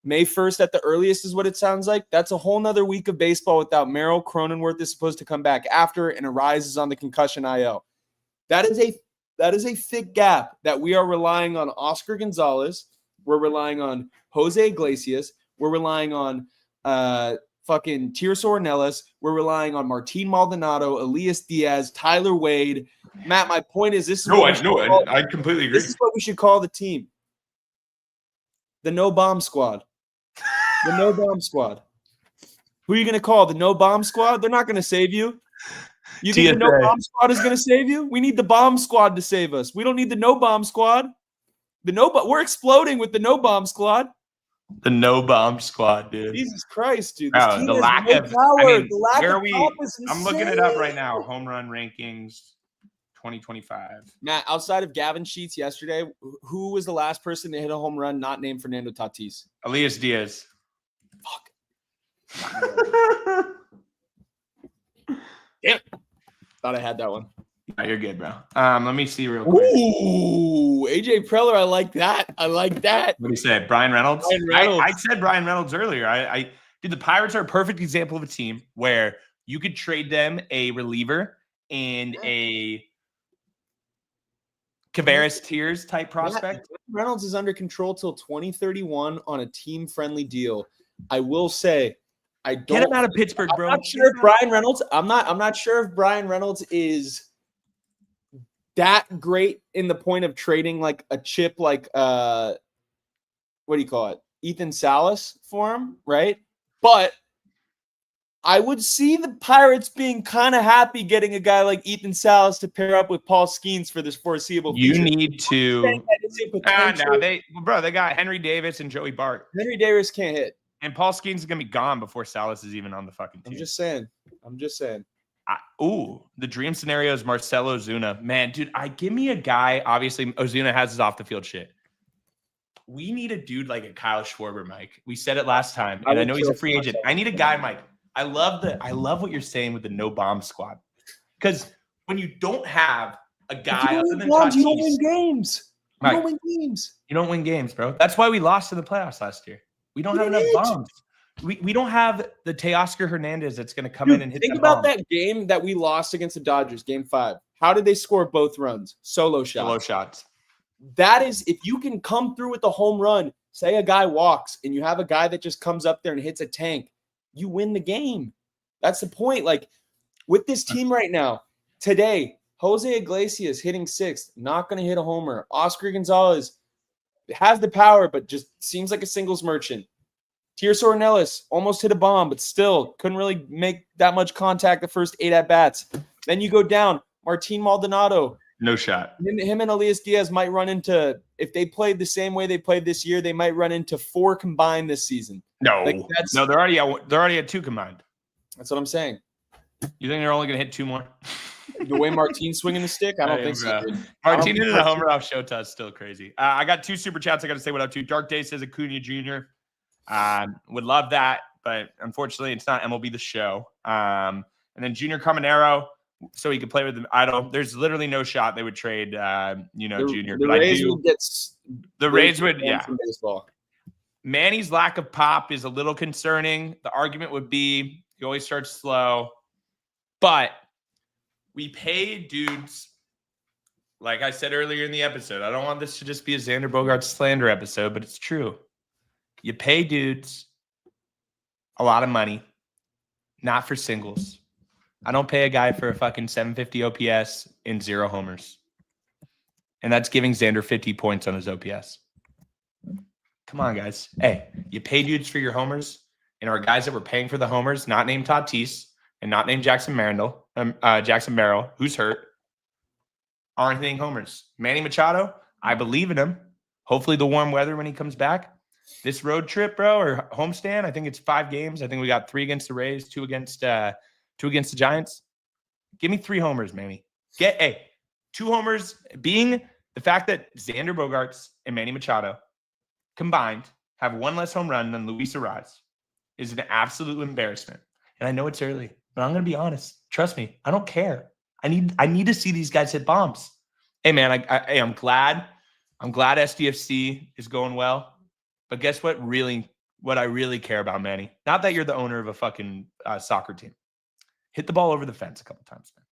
S2: May 1st at the earliest is what it sounds like. That's a whole nother week of baseball without Merrill. Cronenworth is supposed to come back after, and Arraez is on the concussion IL. That is a thick gap that we are relying on Oscar Gonzalez. We're relying on Jose Iglesias. We're relying on fucking Tirso Ornelas. We're relying on Martin Maldonado, Elias Diaz, Tyler Wade. Matt, my point is this is
S1: I completely agree.
S2: This is what we should call the team. The No Bomb Squad. The No Bomb Squad. Who are you going to call? The No Bomb Squad? They're not going to save you. You think the No Bomb Squad is going to save you? We need the Bomb Squad to save us. We don't need the No Bomb Squad. We're exploding with the No Bomb Squad.
S1: The No Bomb Squad, dude.
S2: Jesus Christ, dude.
S1: The lack of power. I mean, where are we? I'm looking it up right now. Home run rankings 2025.
S2: Matt, outside of Gavin Sheets yesterday, who was the last person to hit a home run not named Fernando Tatis?
S1: Elias Diaz.
S2: Fuck. Damn. Thought I had that one.
S1: No, you're good, bro. Let me see real quick.
S2: Ooh, AJ Preller. I like that.
S1: What do you say? Brian Reynolds? I said Brian Reynolds earlier. Dude, the Pirates are a perfect example of a team where you could trade them a reliever and a Cabarrus Tears type prospect.
S2: Reynolds is under control till 2031 on a team-friendly deal. I will say, I don't
S1: get him out of Pittsburgh, bro.
S2: I'm not sure if Brian Reynolds. I'm not sure if Brian Reynolds is that great in the point of trading like a chip, like what do you call it, Ethan Salas for him, right? But I would see the Pirates being kind of happy getting a guy like Ethan Salas to pair up with Paul Skeens for this foreseeable future.
S1: You need to. They got Henry Davis and Joey Bart.
S2: Henry Davis can't hit.
S1: And Paul Skeens is going to be gone before Salas is even on the fucking team.
S2: I'm just saying.
S1: The dream scenario is Marcelo Ozuna. Man, dude, give me a guy. Obviously, Ozuna has his off-the-field shit. We need a dude like a Kyle Schwarber, Mike. We said it last time, and I know he's a free agent. I need a guy, Mike. I love what you're saying with the No Bomb Squad. Because when you don't have a guy other than Tatis,
S2: you don't win games. You don't win games.
S1: You don't win games, bro. That's why we lost in the playoffs last year. We don't have enough bombs. We don't have the Teoscar Hernandez that's going to come in and hit.
S2: Think about that game that we lost against the Dodgers, Game 5. How did they score both runs? Solo shots. That is, if you can come through with a home run, say a guy walks, and you have a guy that just comes up there and hits a tank, you win the game. That's the point. Like with this team right now, today, Jose Iglesias hitting 6th, not going to hit a homer. Oscar Gonzalez has the power, but just seems like a singles merchant. Tirso Ornelas almost hit a bomb, but still couldn't really make that much contact the first 8 at-bats. Then you go down. Martin Maldonado.
S1: No shot.
S2: Him and Elias Diaz might run into, if they played the same way they played this year, they might run into 4 combined this season.
S1: No, they're already at 2 combined.
S2: That's what I'm saying.
S1: You think they're only going to hit 2 more?
S2: The way Martin's swinging the stick, I don't think so.
S1: Martin in the homer off Shota is still crazy. I got 2 super chats I got to say what up to. Dark Day says Acuna Jr. Would love that, but unfortunately it's not MLB The Show. And then Junior Caminero, so he could play with them. There's literally no shot they would trade, Junior.
S2: The Rays would,
S1: yeah.
S2: Baseball.
S1: Manny's lack of pop is a little concerning. The argument would be he always starts slow, but we pay dudes. Like I said earlier in the episode, I don't want this to just be a Xander Bogaerts slander episode, but it's true. You pay dudes a lot of money, not for singles. I don't pay a guy for a fucking 750 OPS and 0 homers. And that's giving Xander 50 points on his OPS. Come on, guys. Hey, you pay dudes for your homers, and our guys that were paying for the homers, not named Tatis and not named Jackson Merrill, who's hurt. aren't hitting homers. Manny Machado, I believe in him. Hopefully the warm weather when he comes back. This road trip, bro, or homestand, I think it's 5 games. I think we got 3 against the Rays, 2 against the Giants. Give me 3 homers, Manny. 2 homers, being the fact that Xander Bogaerts and Manny Machado combined have 1 less home run than Luis Arraez is an absolute embarrassment. And I know it's early, but I'm going to be honest. Trust me, I don't care. I need to see these guys hit bombs. Hey, man, I'm glad SDFC is going well. But guess what? What I really care about, Manny, not that you're the owner of a fucking soccer team. Hit the ball over the fence a couple times, man.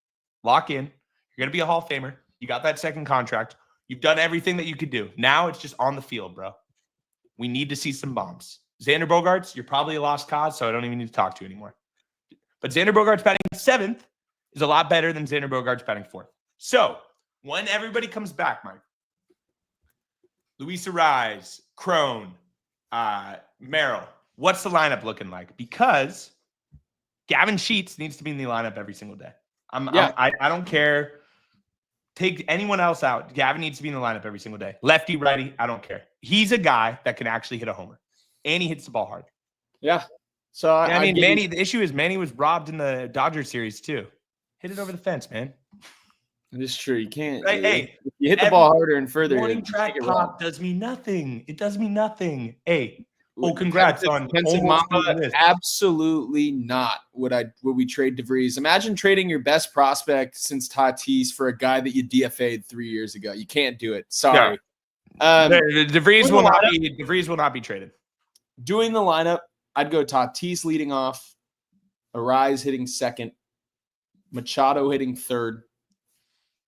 S1: Lock in. You're going to be a Hall of Famer. You got that second contract. You've done everything that you could do. Now it's just on the field, bro. We need to see some bombs. Xander Bogaerts, you're probably a lost cause, so I don't even need to talk to you anymore. But Xander Bogaerts batting 7th is a lot better than Xander Bogaerts batting 4th. So when everybody comes back, Mike, Luis Arraez, Crone, Merrill, what's the lineup looking like? Because Gavin Sheets needs to be in the lineup every single day. I don't care. Take anyone else out. Gavin needs to be in the lineup every single day. Lefty, righty, I don't care. He's a guy that can actually hit a homer. And he hits the ball hard.
S2: Yeah. So
S1: I mean, Manny, the issue is Manny was robbed in the Dodgers series too. Hit it over the fence, man.
S2: It is true. You can't.
S1: Hey,
S2: if you hit the ball harder and further.
S1: Morning track pop does me nothing. It does me nothing. Hey, congrats on
S2: Mamba. Absolutely not. Would we trade DeVries? Imagine trading your best prospect since Tatis for a guy that you DFA'd 3 years ago. You can't do it. Sorry.
S1: No. DeVries will not be traded.
S2: Doing the lineup, I'd go Tatis leading off, Arraez hitting 2nd, Machado hitting 3rd,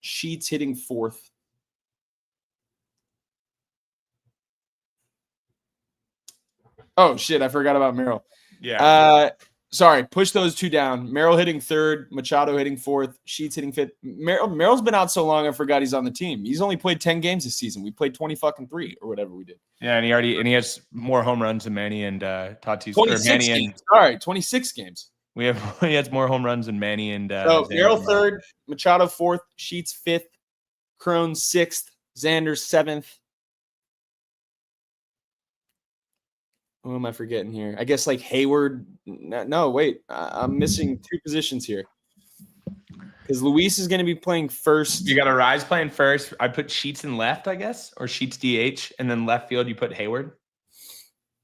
S2: Sheets hitting 4th. Oh, shit, I forgot about Merrill.
S1: Yeah.
S2: Sorry, push those 2 down. Merrill hitting 3rd, Machado hitting 4th, Sheets hitting 5th. Merrill's been out so long, I forgot he's on the team. He's only played 10 games this season. We played 23 or whatever we did.
S1: Yeah, and he has more home runs than Manny and Tatis.
S2: 26 games. Sorry, 26 games.
S1: He has more home runs than Manny and
S2: Merrill 3rd, Machado 4th, Sheets 5th, Crone 6th, Xander 7th. Who am I forgetting here? I guess like Hayward. No, wait. I'm missing 2 positions here. Because Luis is going to be playing first.
S1: You got Arraez playing first. I put Sheets in left, I guess, or Sheets DH, and then left field you put Hayward.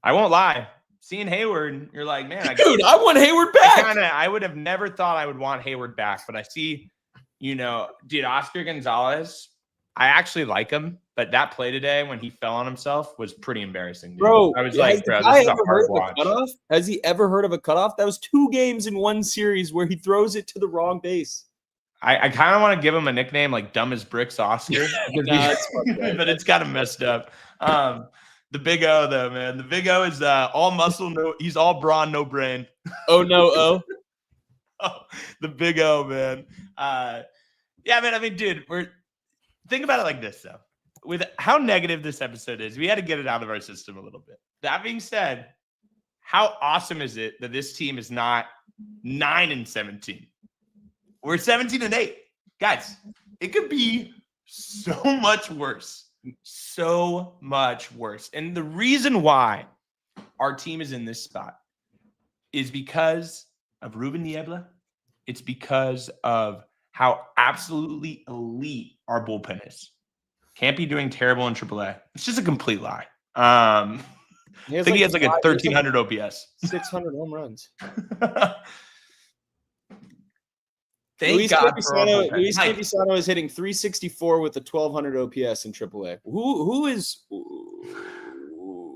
S1: I won't lie. Seeing Hayward, you're like, man,
S2: I want Hayward back.
S1: I would have never thought I would want Hayward back, but I see, Oscar Gonzalez. I actually like him, but that play today when he fell on himself was pretty embarrassing. Dude.
S2: Bro,
S1: I was like, bro, this is a hard watch.
S2: Cutoff? Has he ever heard of a cutoff? That was 2 games in 1 series where he throws it to the wrong base.
S1: I kind of want to give him a nickname like Dumb as Bricks Oscar, but it's got him messed up. The Big O, though, man. The Big O is all muscle, he's all brawn, no brain.
S2: Oh, no,
S1: the Big O, man. Yeah, man, I mean, dude, think about it like this, though. With how negative this episode is, we had to get it out of our system a little bit. That being said, how awesome is it that this team is not 9-17? We're 17-8. Guys, it could be so much worse. So much worse. And the reason why our team is in this spot is because of Ruben Niebla. It's because of how absolutely elite our bullpen is. Can't be doing terrible in AAA. It's just a complete lie. I think he has like a 1,300 OPS.
S2: 600 home runs.
S1: Luis
S2: Campusano is hitting 364 with a 1,200 OPS in AAA.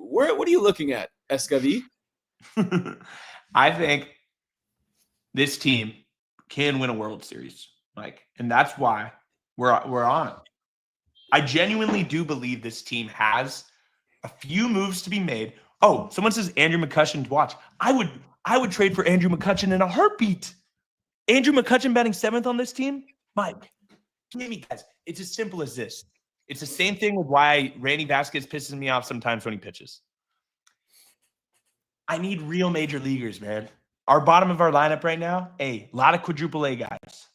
S2: What are you looking at, Escavi?
S1: I think this team can win a World Series, Mike, and that's why we're on it. I genuinely do believe this team has a few moves to be made. Oh, someone says Andrew McCutchen to watch. I would trade for Andrew McCutchen in a heartbeat. Andrew McCutchen batting 7th on this team? Mike, give me, guys. It's as simple as this. It's the same thing with why Randy Vasquez pisses me off sometimes when he pitches. I need real major leaguers, man. Our bottom of our lineup right now, a lot of quadruple A guys.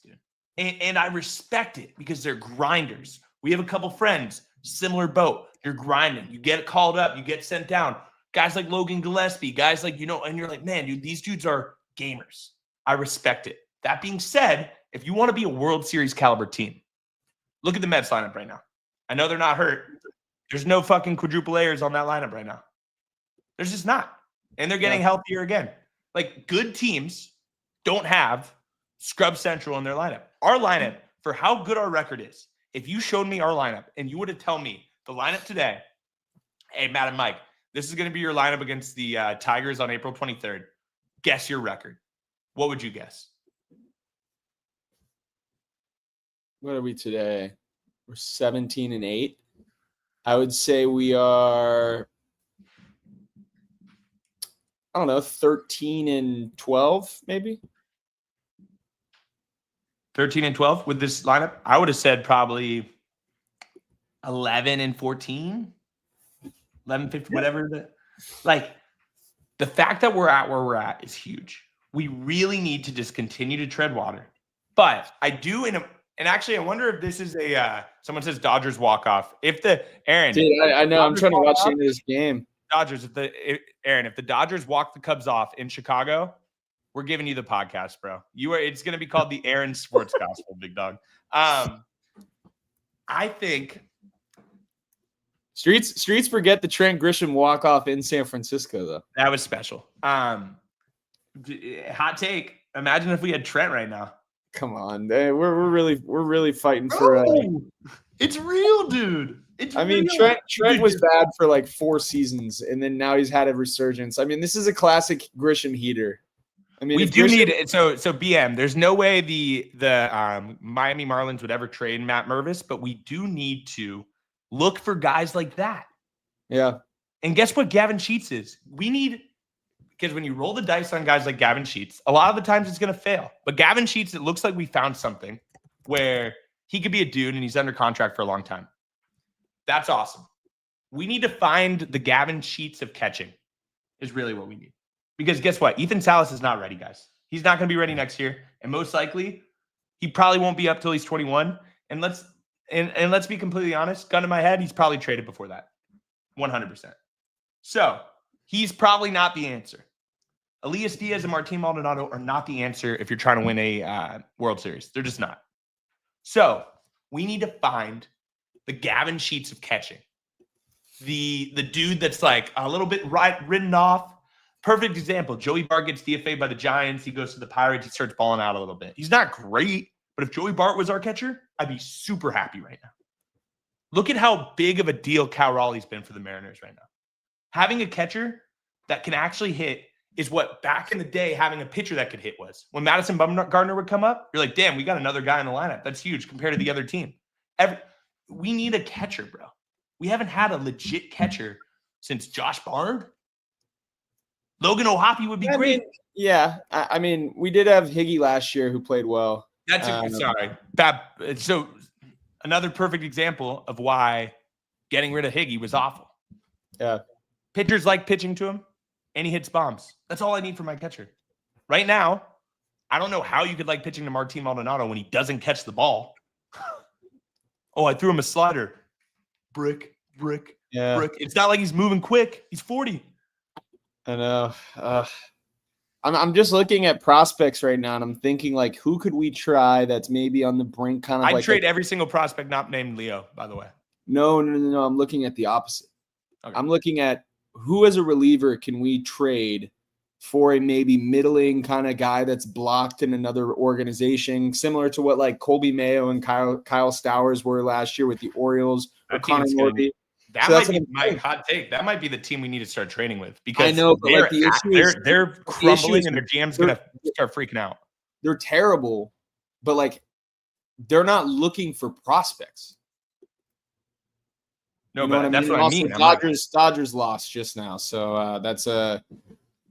S1: Dude. And I respect it because they're grinders. We have a couple friends, similar boat. You're grinding. You get called up. You get sent down. Guys like Logan Gillespie, guys like, and you're like, man, dude, these dudes are gamers. I respect it. That being said, if you want to be a World Series caliber team, look at the Mets lineup right now. I know they're not hurt. There's no fucking quadruple A's on that lineup right now. There's just not. And they're getting healthier again. Like, good teams don't have scrub central in their lineup. Our lineup, for how good our record is, if you showed me our lineup and you were to tell me the lineup today, hey, Matt and Mike, this is going to be your lineup against the Tigers on April 23rd. Guess your record. What would you guess?
S2: What are we today? We're 17-8. I would say we are, I don't know, 13-12, maybe.
S1: 13-12 with this lineup? I would have said probably 11-14, 11-15, whatever. Like, the fact that we're at where we're at is huge. We really need to just continue to tread water. But I do, and actually, I wonder if this is someone says Dodgers walk off. If the Aaron,
S2: dude, I know, I'm trying to watch the end of this game.
S1: Dodgers, if the Dodgers walk the Cubs off in Chicago, we're giving you the podcast, bro. It's going to be called the Aaron Sports Gospel, big dog. I think
S2: Streets forget the Trent Grisham walk off in San Francisco, though.
S1: That was special. Hot take. Imagine if we had Trent right now.
S2: Come on, we're really fighting for.
S1: It's real, dude.
S2: I mean, Trent was bad for like 4 seasons, and then now he's had a resurgence. I mean, this is a classic Grisham heater. I mean,
S1: we do need it. So BM, there's no way the Miami Marlins would ever trade Matt Mervis, but we do need to look for guys like that.
S2: Yeah.
S1: And guess what Gavin Sheets is? We need, because when you roll the dice on guys like Gavin Sheets, a lot of the times it's going to fail. But Gavin Sheets, it looks like we found something where he could be a dude and he's under contract for a long time. That's awesome. We need to find the Gavin Sheets of catching is really what we need. Because guess what? Ethan Salas is not ready, guys. He's not going to be ready next year. And most likely, he probably won't be up till he's 21. And let's be completely honest, gun to my head, he's probably traded before that. 100%. So, he's probably not the answer. Elias Diaz and Martin Maldonado are not the answer if you're trying to win a World Series. They're just not. So, we need to find the Gavin Sheets of catching. The dude that's like a little bit ridden off. Perfect example. Joey Bart gets DFA'd by the Giants. He goes to the Pirates. He starts balling out a little bit. He's not great, but if Joey Bart was our catcher, I'd be super happy right now. Look at how big of a deal Cal Raleigh's been for the Mariners right now. Having a catcher that can actually hit is what back in the day having a pitcher that could hit was. When Madison Bumgarner would come up, you're like, damn, we got another guy in the lineup. That's huge compared to the other team. We need a catcher, bro. We haven't had a legit catcher since Josh Bard. Logan O'Hoppe would be great.
S2: I mean, we did have Higgy last year who played well.
S1: Sorry. So another perfect example of why getting rid of Higgy was awful.
S2: Yeah.
S1: Pitchers like pitching to him, and he hits bombs. That's all I need for my catcher. Right now, I don't know how you could like pitching to Martin Maldonado when he doesn't catch the ball. Oh, I threw him a slider. Brick. It's not like he's moving quick. He's 40.
S2: I know. I'm just looking at prospects right now, and I'm thinking, like, who could we try that's maybe on the brink kind of
S1: I'd trade every single prospect not named Leo, by the way.
S2: No. I'm looking at the opposite.
S1: Okay.
S2: I'm looking at who as a reliever can we trade for a maybe middling kind of guy that's blocked in another organization, similar to what like Colby Mayo and Kyle Stowers were last year with the Orioles or Connor Norby.
S1: That might be my hot take. That might be the team we need to start training with because
S2: I know, but like the issue is
S1: they're crumbling and their GM's gonna start freaking out.
S2: They're terrible, but like they're not looking for prospects.
S1: No, but that's what I mean.
S2: Dodgers lost just now, so that's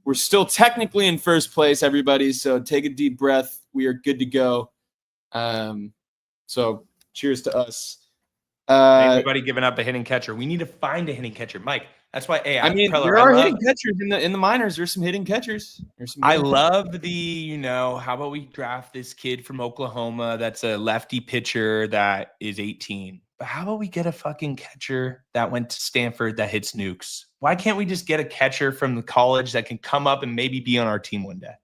S2: we're still technically in first place, everybody. So take a deep breath. We are good to go. So cheers to us.
S1: Everybody giving up a hitting catcher. We need to find a hitting catcher. Mike, That's why. Hey,
S2: I mean,
S1: Preller,
S2: there are hitting catchers in the minors. There's some hitting catchers.
S1: I love the, how about we draft this kid from Oklahoma that's a lefty pitcher that is 18? But how about we get a fucking catcher that went to Stanford that hits nukes? Why can't we just get a catcher from the college that can come up and maybe be on our team one day?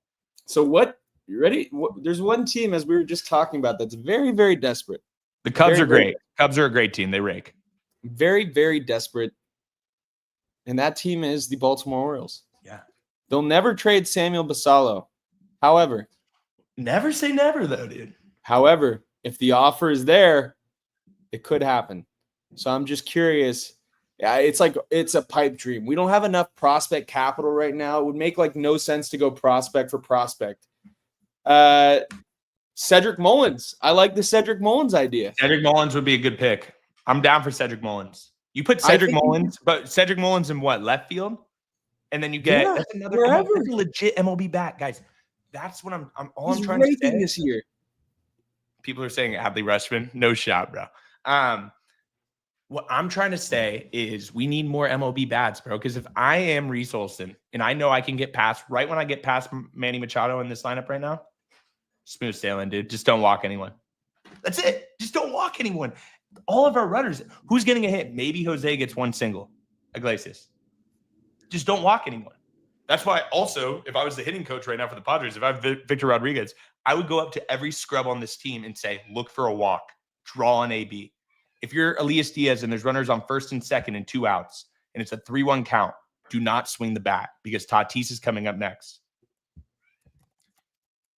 S2: So what? You ready? There's one team, as we were just talking about, that's very, very desperate.
S1: The Cubs are great. Cubs are a great team. They rake.
S2: Very, very desperate. And that team is the Baltimore Orioles.
S1: Yeah.
S2: They'll never trade Samuel Basallo. However.
S1: Never say never, though, dude.
S2: However, if the offer is there, it could happen. So I'm just curious. It's like it's a pipe dream. We don't have enough prospect capital right now. It would make no sense to go prospect for prospect. Cedric Mullins. I like the Cedric Mullins idea.
S1: Cedric Mullins would be a good pick. I'm down for Cedric Mullins. You put Cedric Mullins, but Cedric Mullins in what, left field? And then you get that's another that's a legit MLB bat, guys. That's what I'm trying to say
S2: this year.
S1: People are saying Adley Rutschman. No shot, bro. What I'm trying to say is we need more MLB bats, bro. Because if I am Reese Olson and I know I can get past right when I get past Manny Machado in this lineup right now, smooth sailing, dude. Just don't walk anyone. That's it. Just don't walk anyone. All of our runners, who's getting a hit? Maybe Jose gets one single. Iglesias. Just don't walk anyone. That's why also, if I was the hitting coach right now for the Padres, if I have Victor Rodriguez, I would go up to every scrub on this team and say, look for a walk, draw an AB. If you're Elias Diaz and there's runners on first and second and 2 outs, and it's a 3-1 count, do not swing the bat because Tatis is coming up next.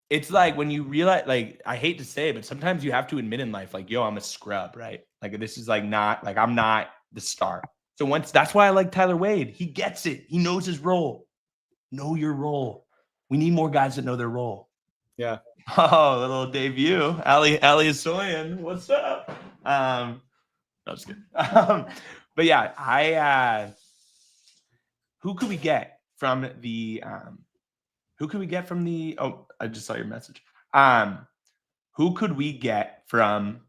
S1: It's like when you realize, I hate to say it, but sometimes you have to admit in life, yo, I'm a scrub, right? This is not, I'm not the star. So that's why I like Tyler Wade. He gets it. He knows his role. Know your role. We need more guys that know their role.
S2: Yeah.
S1: Oh, little debut. Ali Soyan. What's up? No, just kidding. But yeah, who could we get from the oh, I just saw your message. Who could we get from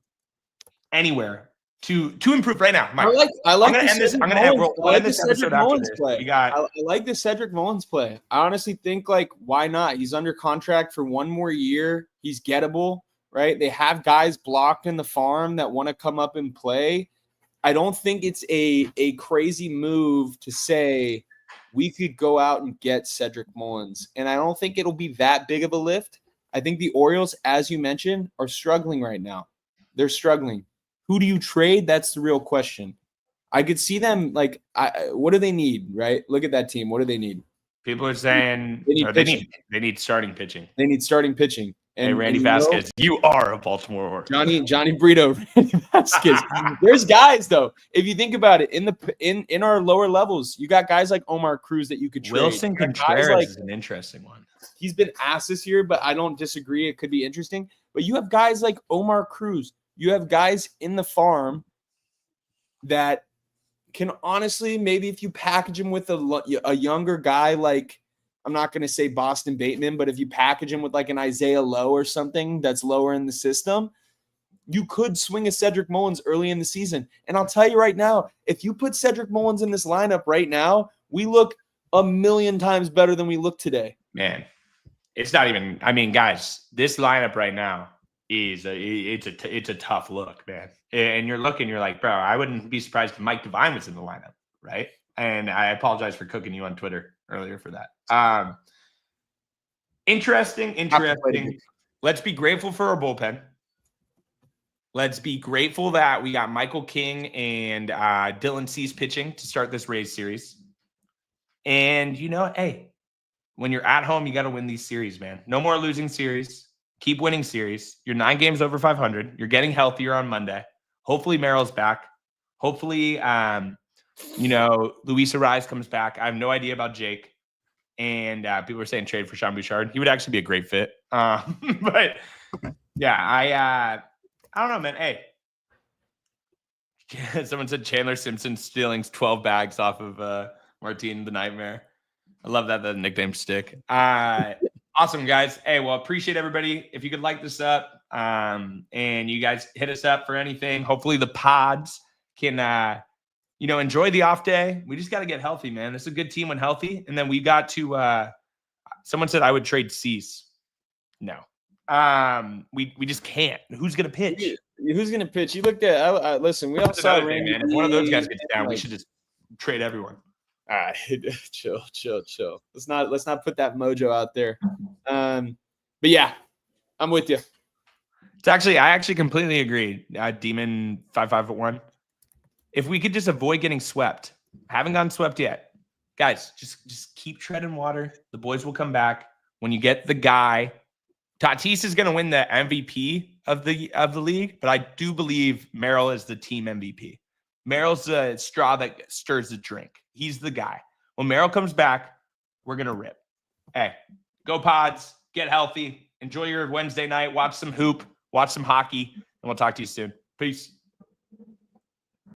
S1: anywhere to improve right now? Mike,
S2: I like
S1: this. I'm gonna end this episode after this.
S2: I like the Cedric Mullins play. I honestly think why not? He's under contract for 1 more year. He's gettable, right? They have guys blocked in the farm that want to come up and play. I don't think it's a crazy move to say we could go out and get Cedric Mullins. And I don't think it'll be that big of a lift. I think the Orioles, as you mentioned, are struggling right now. They're struggling. Who do you trade? That's the real question. I could see them what do they need, right? Look at that team. What do they need?
S1: People are saying they need starting pitching.
S2: They need starting pitching. And,
S1: hey, Randy Vasquez, you are a Baltimore Oriole.
S2: Johnny Brito, Randy Vasquez. There's guys though. If you think about it, in our lower levels, you got guys like Omar Cruz that you could trade.
S1: Wilson Contreras is an interesting one.
S2: He's been asked this year, but I don't disagree. It could be interesting. But you have guys like Omar Cruz. You have guys in the farm that can honestly, maybe if you package him with a younger guy I'm not going to say Boston Bateman, but if you package him with an Isaiah Lowe or something that's lower in the system, you could swing a Cedric Mullins early in the season. And I'll tell you right now, if you put Cedric Mullins in this lineup right now, we look 1,000,000 times better than we look today.
S1: Man, it's not even, guys, this lineup right now is it's a tough look, man. And you're like, bro, I wouldn't be surprised if Mike Devine was in the lineup, right? And I apologize for cooking you on Twitter earlier for that. Interesting. Let's be grateful for our bullpen. Let's be grateful that we got Michael King and Dylan Cease pitching to start this Rays series. And hey, when you're at home, you got to win these series, man. No more losing series. Keep winning series. You're 9 games over 500. You're getting healthier on Monday. Hopefully Merrill's back. Hopefully, Luis Arraez comes back. I have no idea about Jake. And people are saying trade for Sean Bouchard. He would actually be a great fit. But yeah, I don't know, man. Hey, someone said Chandler Simpson stealing 12 bags off of Martine the Nightmare. I love that the nickname stick. Awesome, guys. Hey, well, appreciate everybody. If you could like this up and you guys hit us up for anything, hopefully the pods can, enjoy the off day. We just got to get healthy, man. It's a good team when healthy. And then we got to, someone said I would trade Cease. No. We just can't. Who's going to pitch?
S2: Who's going to pitch? You looked at, listen, we all saw
S1: Randy. Man. If one of those guys gets down, we should just trade everyone.
S2: All right. Chill. Let's not put that mojo out there. But yeah, I'm with you. I
S1: actually completely agree. Demon 551. If we could just avoid getting swept, haven't gotten swept yet, guys, just keep treading water. The boys will come back. When you get the guy, Tatis is going to win the MVP of the league, but I do believe Merrill is the team MVP. Merrill's the straw that stirs the drink. He's the guy. When Merrill comes back, we're going to rip. Hey, go Pods, get healthy, enjoy your Wednesday night, watch some hoop, watch some hockey, and we'll talk to you soon. Peace.